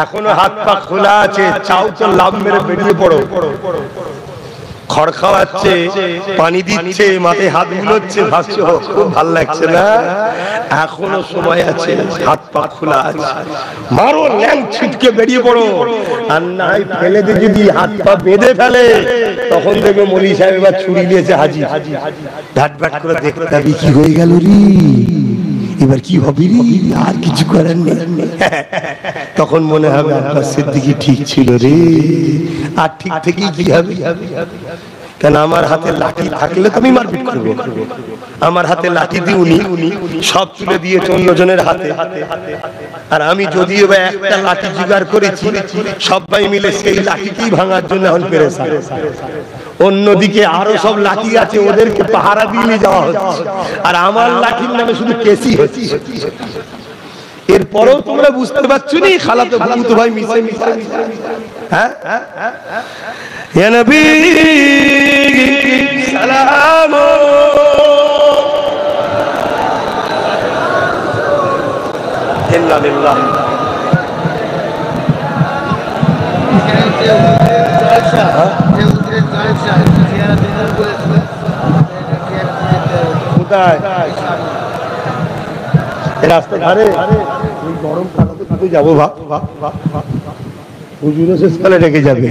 এখনো হাত পা খোলা আছে, চাও তো লাভ মেরে বেরিয়ে পড়ো। খড় খাওয়াচ্ছে, পানি দিচ্ছে, মাথায় হাত বুলোচ্ছে, ভাবছো খুব ভাল লাগছে না? এখনো সময় আছে, হাত পা খোলা আছে, মারো ল্যাং ছিটকে বেরিয়ে পড়ো। আর নাই ফেলে দিয়ে যদি হাত পা বেঁধে ফেলে, তখন দেখবে মলি সাহেব এবার ছুরি নিয়েছে হাজির, ঢাটবাট করে দেখতে হবে কি হয়ে গেল রে, এবার কি হবে রে, আর কিছু করার নেই। তখন মনে হবে আব্বাস সিদ্দিকী ঠিক ছিল রে। আর ঠিক থেকেই কি হবে? কেন আমার হাতে লাঠি থাকলে তো আমি মারপিট করবো। আমার হাতে লাঠি দিয়ে উনি সব তুলে দিয়েছে অন্য জনের হাতে, আর আমি যদিও বা একটা লাঠি জোগাড় করেছি, সবাই মিলে সেই লাঠিকেই ভাঙার জন্য এখন পেরেছে। অন্যদিকে আরো সব লাঠি আছে, ওদেরকে পাহারা দিয়ে যাওয়া হচ্ছে, আর আমার লাঠির নামে শুধু কেসি হচ্ছে। এরপরেও তোমরা বুঝতে পারছো নি খালাতো ফুফুতো ভাই মিশে মিশে। হ্যাঁ, ইয়া নবী সালাম ইল্লা বিল্লাহ। কোথায় রাস্তা ধারে গরম কাটাতে যাবো, হুজুরও শেষকালে রেখে যাবে,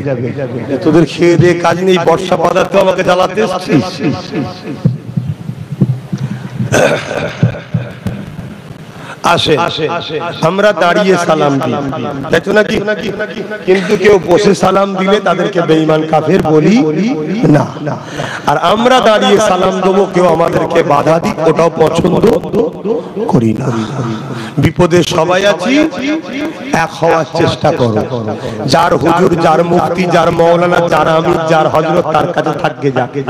তোদের খেয়ে দিয়ে কাজ নেই, বর্ষা পদার্থ আমাকে জ্বালাতে এসছিস। আসে আমরা দাঁড়িয়ে সালাম দিই, তাই তো নাকি? কিন্তু কেউ বসে সালাম দিলে তাদেরকে বেঈমান কাফের বলি না, আর আমরা দাঁড়িয়ে সালাম দেবো কেউ আমাদেরকে বাধা দিক ওটাও পছন্দ করি না। বিপদে সবাই আছি, এক হওয়ার চেষ্টা করো। যার হুজুর, যার মুফতি, যার মাওলানা, যার আমির, যার হযরত, তার কাছে থাকবে যাকে,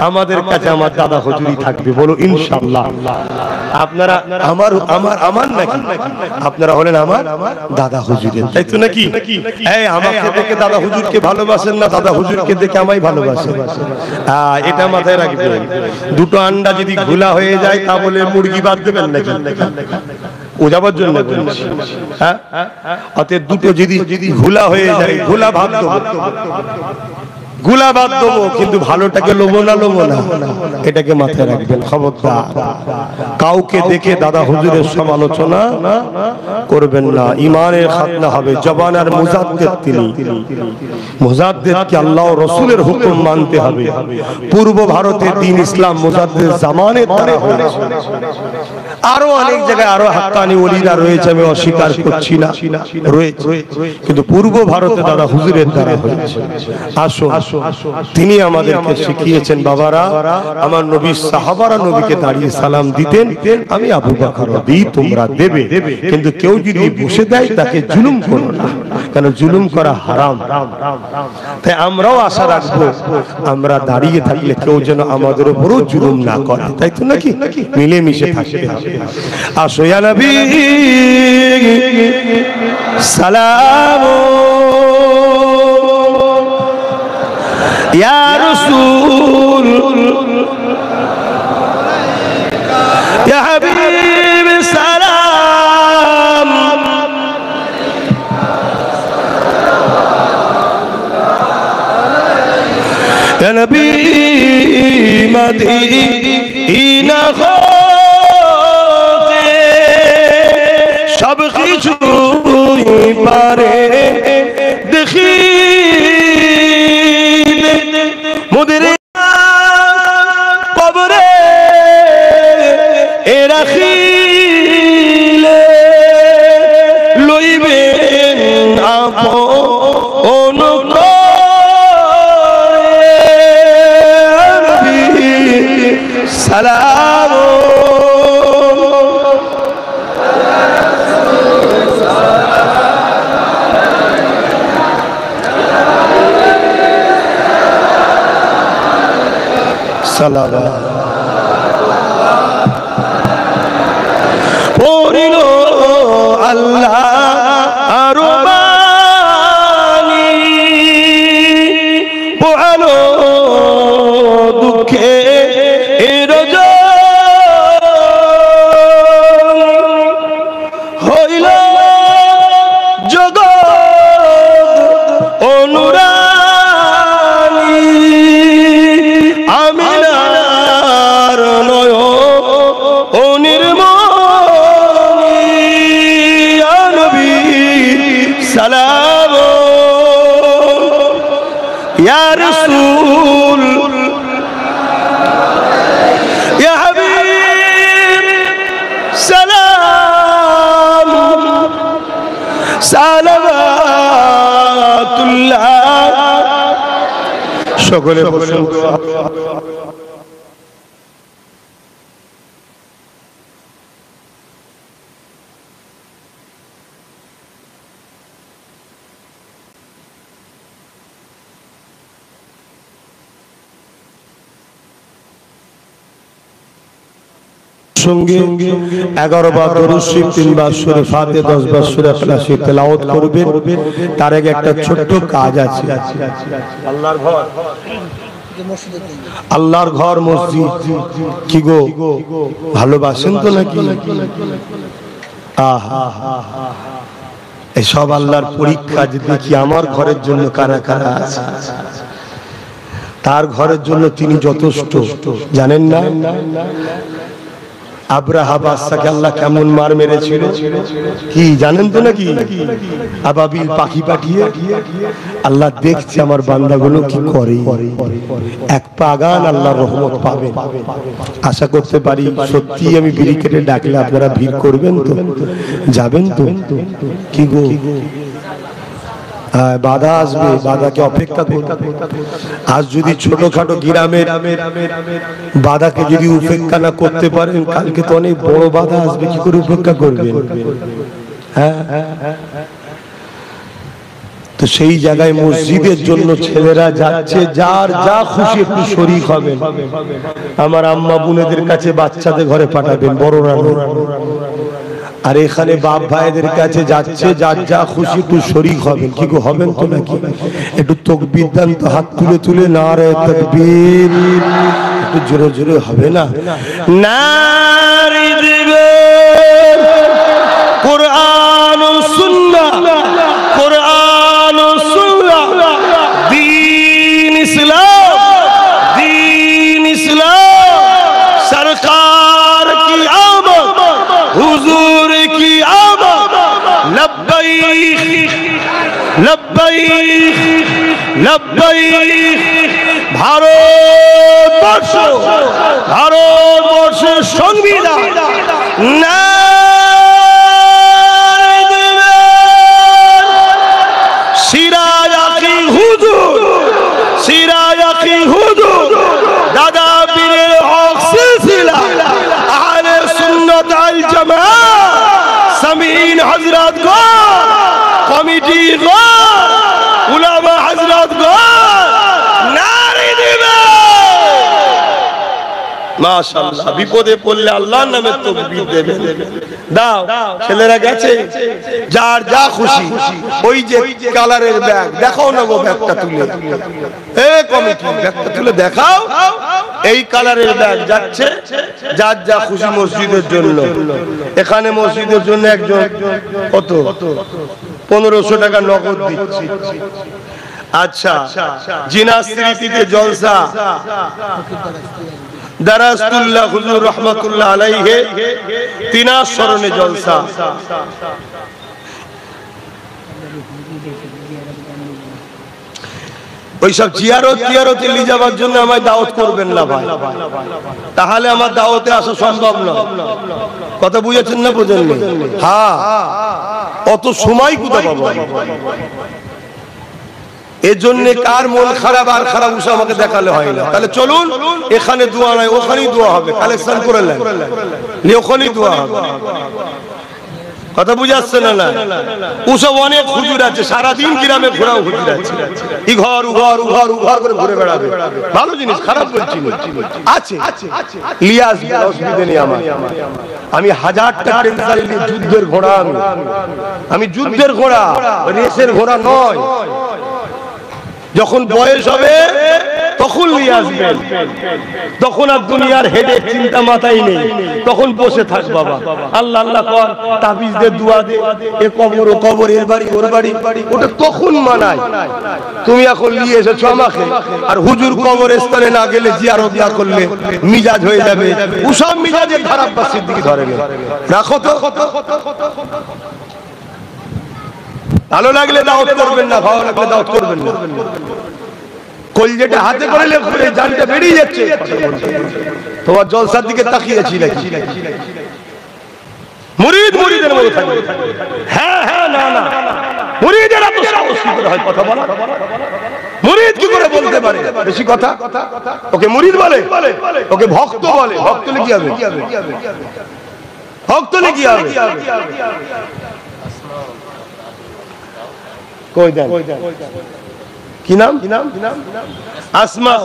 আমাদের কাছে আমার দাদা হুজুরই থাকবে, বলো ইনশাআল্লাহ। আপনারা আমার আমার আমার নাকি? আপনারা হলেন আমার দাদা হুজুরের, তাই তো নাকি? এই আমাকে দেখে দাদা হুজুরকে ভালোবাসেন না, দাদা হুজুরকে দেখে আমায় ভালোবাসেন। এটা মাথায় রাখবেন। দুটো আন্ডা যদি ঘোলা হয়ে যায় তা বলে মুরগি বাদ দেবেন নাকি? ওজাবার জন্য বলছি। হ্যাঁ, অতএব দুটো যদি ঘোলা হয়ে যায়, ঘোলা ভাত দেবো, গুলা বাদ দেবো, কিন্তু ভালোটাকে লোবো না, এটাকে মাথায় রাখবেন। খবরদার কাউকে দেখে দাদা হুজুরের সমালোচনা করবেন না, ইমানের খাতনা হবে। জবান আর মুজাদ্দিদ তিনি, মুজাদ্দিদকে আল্লাহ ও রাসূলের হুকুম মানতে হবে। পূর্ব ভারতে দ্বীন ইসলাম মুজাদ্দিদ জামানের দ্বারা হয়েছে, আরো অনেক জায়গায় আরো হাক্কানি ওলিরা রয়েছে, আমি অস্বীকার করছি না, রয়েছে, কিন্তু পূর্ব ভারতে দাদা হুজুরের দ্বারা হয়েছে। আসো, তিনি আমাদেরকে শিখিয়েছেন বাবারা, আমার নবী সাহাবারা নবীকে দাঁড়িয়ে সালাম দিতেন, আমি আবু বকর দিই, তোমরা দেবে, কিন্তু কেউ যদি বসে দেয় তাকে জুলুম করো না, কারণ জুলুম করা হারাম। তাই আমরাও আশা রাখবো আমরা দাঁড়িয়ে থাকলে কেউ যেন আমাদের উপরও জুলুম না করে, তাই তো নাকি? মিলেমিশে থাকতে হবে। আসো ইয়া নবী সালাম, ইয়া রাসূল, ইয়া হাবিব সালাম, ইয়া নবী মদিনা হতে সব কিছু পারে দেখি সালাম সালাম পড়িল আল্লাহ আরো বাণী পোহালো দুঃখে হইল জগৎ অনুরানী আমিনার নয় অনির্মণী নবী সালাম ইয়া রাসূল ইয়া হাবিব সালাম সালাওয়াতুল্লাহ সকলে বলুন সঙ্গে 11 বার দরুদ শরীফ 3 বার সূরা ফাতিহা 10 বার সূরা ইখলাস তেলাওয়াত করবেন। তার আগে একটা ছোট্ট কাজ আছে। আল্লাহর ঘর মসজিদ কি গো ভালোবাসেন তো নাকি? আহা এসব আল্লাহর পরীক্ষা। যে দেখি আমার ঘরের জন্য কারা কারা আছে, তার ঘরের জন্য তিনি যথেষ্ট। জানেন না আব্রাহা বাদশাকে আল্লাহ কেমন মার মেরেছিল কি জানেন তো নাকি? আবাবিল পাখি পাঠিয়ে আল্লাহ দেখছে আমার বান্দাগুলো কি করে। এক পাগান আল্লাহর রহমত পাবেন আশা করতে পারি। সত্যি আমি বিড়ি কেটে ডাকলে আপনারা ভিড় করবেন তো, যাবেন তো কি গো? বাধা আসবে, বাধাকে অপেক্ষা করতে। আজ যদি ছোটখাটো গ্রামের বাধাকে যদি উপেক্ষা না করতে পারেন, কালকে তো অনেক বড় বাধা আসবে, কি করে উপেক্ষা করবেন? হ্যাঁ, তো সেই জায়গায় মসজিদের জন্য ছেলেরা যাচ্ছে, যার যা খুশি একটু শরীক হবেন। আমার আম্মা বোনেদের কাছে বাচ্চাদের ঘরে পাঠাবেন, বড়রা আর এখানে বাপ ভাইদের কাছে যাচ্ছে, যার যা খুশি একটু শরীক হবেন। কি গো হবেন তো নাকি? একটু তাকবীর দেন তো, হাত তুলে তুলে নারে তাকবীর, একটু জোরে জোরে হবে না? নারে দিবেন কোরআন ও সুন্নাহ, কোরআন ও সুন্নাহ, দ্বীন ইসলাম, দ্বীন ইসলাম, সরকার কি আমদ, হুজুর কি আমদ, লব্বাইক লব্বাইক লব্বাইক। ভারতবর্ষ, ভারতবর্ষের সংবিধান না সিরায়াকি হুজুর, সিরায়াকি হুজুর, দাদা পীরের হক সিলসিলা আহলে সুন্নাত আল জামাত সামিন হযরত গো, কমিটি গো, উলামা হযরত গো, নারে দিবে মাশাআল্লাহ। বিপদে পড়লে আল্লাহর নামে তাকবীর দেবে। দাও ছেলেরা গেছে, যার যা খুশি। ওই যে কালারের ব্যাগ দেখাও না গো, ব্যাগটা তুলে, এই কমিটি ব্যাগটা তুলে দেখাও। এই কালারের ব্যাগ যাচ্ছে যার যা খুশি মসজিদের জন্য। এখানে মসজিদের জন্য একজন কত 1500 টাকা নগদ দিচ্ছি। আচ্ছা, জিনার স্মৃতিতে জলসা, দারাসতুল্লাহ হুজুর রহমাতুল্লাহ আলাইহি তিনার স্মরণে জলসা। ওইসব জিয়ারতে নিয়ে যাওয়ার জন্য আমায় দাওয়াত করবেন না ভাই, তাহলে আমার দাওয়াতে আসা সম্ভব নয়। কথা বুঝেছেন না? বোঝেননি? হ্যাঁ, অত সময় কোথায় পাবো? এর জন্য কার মন খারাপ আর খারাপ উসা আমাকে দেখালে হয় না। তাহলে চলুন, এখানে দোয়া নয় ওখানেই দোয়া হবে, কালেকশন করে নেন, ওখানেই দোয়া হবে। কথা বুঝে আসছে না? না, ওসব অনেক হুজুর আছে, সারাদিন গ্রামে ঘোরাও হুজুর আছে, ইঘর উঘর উঘর উঘর করে ঘুরে বেড়াবে। ভালো জিনিস, খারাপ বলছি আছে, লিয়াস অসুবিধা নেই আমার। আমি হাজারটা টেনশন নিয়ে যুদ্ধের ঘোড়া, আমি যুদ্ধের ঘোড়া, রেসের ঘোড়া নয়। যখন বয়স হবে তখন নিয়ে আসবেন, তখন আর দুনিয়ার হেডে চিন্তা মাথায় নেই, তখন বসে থাক বাবা, আল্লাহ আল্লাহ কর, তাবিজ দে, দোয়া দে, এ কবর ও কবর, এর বাড়ি ওর বাড়ি, ওটা তখন মানায়। তুমি এখন নিয়ে এসেছো আমাকে, আর হুজুর কবরস্থানে না গেলে জিয়ারত না করলে মিজাজ হয়ে যাবে, ওসব মিজাজের খারাপ বা সিদ্দিকি ধরে না। রাখো তো, ভালো লাগলে দাওয়াত করবেন না, ভালো লাগলে দাওয়াত করবেন না। কলজেটা হাতে করে লেখলে জানটা বেরিয়ে যাচ্ছে। তোমার জলসার দিকে তাকিয়েছি নাকি? মুরিদ মুরিদের মতো থাকবে। হ্যাঁ হ্যাঁ, না না, মুরিদের এত সাহস কি করে হয় কথা বলা? মুরিদ কি করে বলতে পারে বেশি কথা? ওকে মুরিদ বলে, ওকে ভক্ত বলে। ভক্ত হলে কি হবে? ভক্ত হলে কি হবে? কই দেন, কি নাম? আসমা।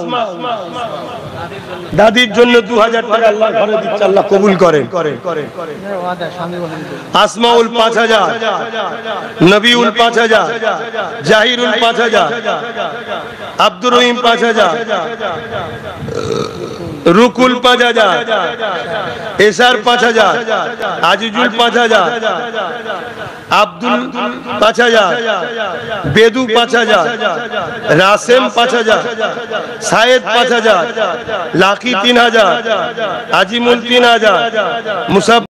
দাদির জন্য 2000 টাকা আল্লাহ ঘরে দিচ্ছে, আল্লাহ কবুল করেন। আসমাউল 5000, নবিউল 5000, জাহিরুল 5000, আব্দুর রহিম 5000, রুকুল 5000, এসার 5000, আজিজুল 5000, আব্দুল 5000, বেদু 5000, রাসেম 5000, সায়েদ 5000, লাকি 3000, আজিমুল 3000, মুসাফ